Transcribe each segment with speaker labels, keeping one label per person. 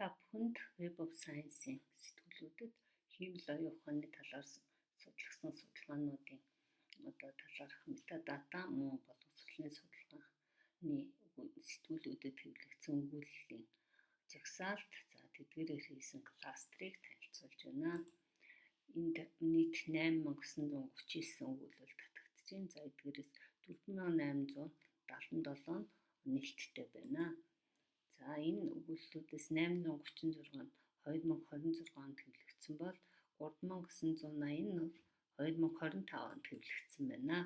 Speaker 1: Та бүхэнд Web of Science-ийн сэтгүүлүүдэд хэвлэл оюун ухааны талаар судалгасан судалгаануудын талаарх метадата мөн боловсролын судалгааны сэтгүүлүүдэд хэвлэгдсэн өгүүллийн жагсаалт тэдгээрээр хийсэн кластерыг танилцуулж байна. Энд нийт 8939 өгүүлбэл татагдж байна. За эдгээрээс 4877 нээлттэй байна. За энэ өгүүллүүдээс 836 нь 2026 онд хэвлэгдсэн бол 3980 нь 2025 онд хэвлэгдсэн байна.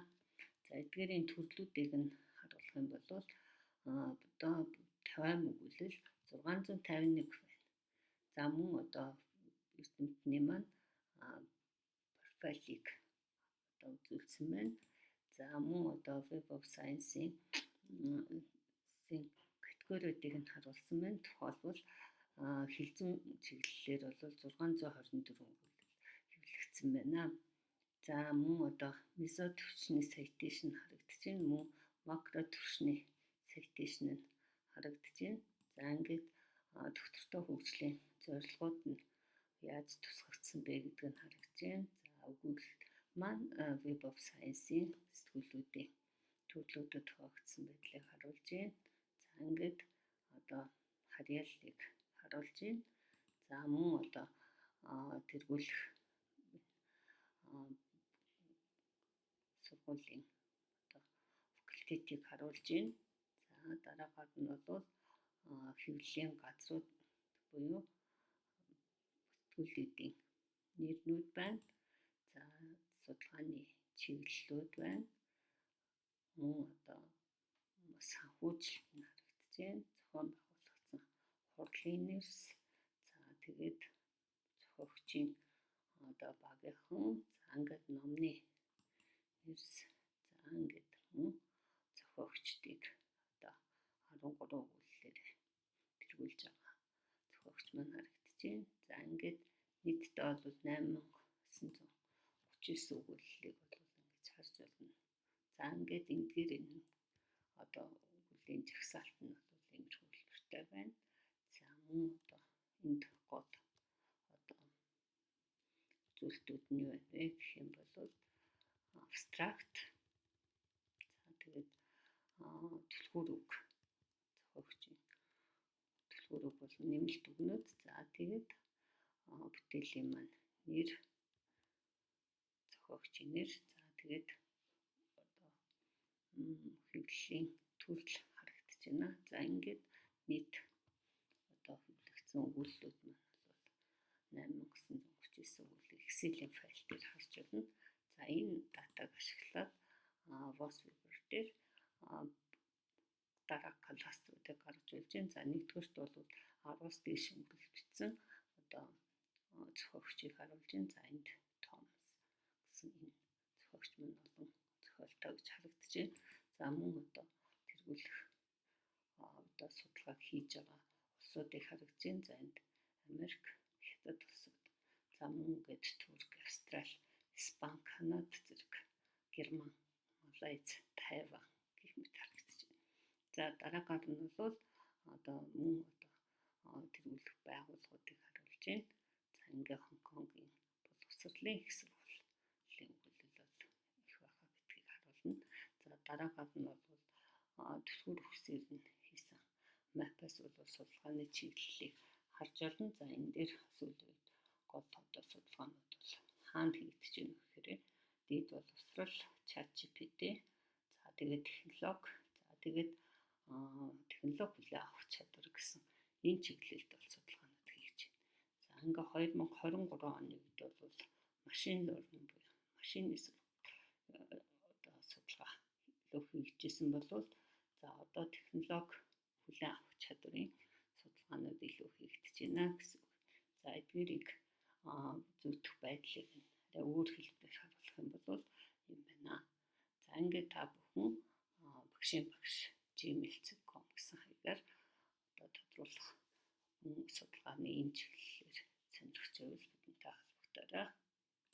Speaker 1: За эдгээрийн төрлүүдийг нь харуулах юм бол одоо 50 өгүүлэл 651 байна. За мөн одоо эрдэмтний маань профайлыг үзүүлсэн байна. За мөн одоо Web of Science-ийн категориудыг нь харуулсан байна. Тухайлбал хилзэн чиглэлээр бол 624 өгүүлбэл хэвлэгдсэн байна. За мөн одоо месо төвчний citation харагдаж байна. Мөн макро төвчний citation нь харагдаж байна. За ингээд доктортой хөгжлийн зорилгууд нь яаж тусгагдсан бэ гэдг нь харагдаж байна. За өгүүлэлт маань Web of Science-ийн сэтгүүлүүдийн төрлүүдэд хуваагдсан байдлыг харуулж байна. За ингээд одоо харьяаллыг харуулж байна. За мөн одоо тэргүүлэх сургуулийн одоо факультетийг харуулж байна. За дараагаар нь бол хэвлэлийн газрууд буюу сэтгүүлүүдийн нэрнүүд байна. За судалгааны чиглэлүүд байна. Мөн одоо санхүүжилт нь харагдаж байна. Зохион байгуулагдсан хурлын нэрс. За тэгээд зохиогчийн одоо багийнхан. За ингээд номны нэрс. За ингээд мөн зохиогчдыг одоо 13 өгүүллээр тэргүүлж байгаа зохиогч маань харагдаж байна. За ингээд нийтдээ бол 8939 өгүүллийг бол ингэж харж байна. За ингээд эндгээр энэ одоо өгүүллийн жагсаалт нь бол иймэрхүү хэлбэртэй байна. За мөн одоо энд гол одоо зүйлтүүд нь юу вэ гэх юм бол абстракт. За тэгээд түлхүүр үг зохиогчийн түлхүүр үг бол нэмэлт үгнүүд. За тэгээд бүтээлийн маань нэр, зохиогчийн нэр. За тэгээд одоо хэвлэлийн төрөл харагдаж байна. За ингээд нийт одоо хэвлэгдсэн өгүүллүүд маань бол 8939 өгүүллийг Excel-ийн файл дээр харж байна. За энэ датаг ашиглаад VOS-Weber дээр дараа кластеруудыг гаргаж ирж байна. За нэгдүгээрт бол 10-аас дээш өгүүлэл бичсэн одоо зохиогчийг харуулж байна. За энд Томас гэсэн энэ зохиогч маань олон зохиолтой гэж харагдаж байна. За мөн одоо тэргүүлэх одоо судалгааг хийж байгаа улсуудыг харагдаж байна. За энд Америк, Хятад улсууд. За мөн ингээд Турк, Австрали, Испани, Канада зэрэг Герман, Малайз, Тайван гэх мэт харагдаж байна. За дараагаар нь бол одоо мөн одоо тэргүүлэх байгууллагуудыг харуулж байна. За ингээ Хонконгийн боловсролын их сургуулийн өгүүлэл бол их байхаа гэдгийг харуулна. За дараагаар нь бол түлхүүр үгсээр нь хийсэн мапас бол судалгааны чиглэлийг харж байна. За энэ дээр сүүлийн үед гол одоо судалгаанууд бол хаана хийгдэж байна гэхээр дээд боловсрол, ChatGPT, за тэгээд технологи, за тэгээд технологи хүлээн авах чадвар гэсэн энэ чиглэлд бол судалгаанууд хийж байна. За ингээ 2023 оны үед бол машин learning буюу машины одоо судалгаа илүү хийжсэн бол за одоо технологи хүлээн авах чадварын судалгаанууд илүү хийгдэж байна гэсэн үг. За эдгээрийг зүйдэх байдлыг арай өөр хэлбэрээр харуулах юм бол юм байна. За ингээд та бүхэн багшийн багш Gmail-цэд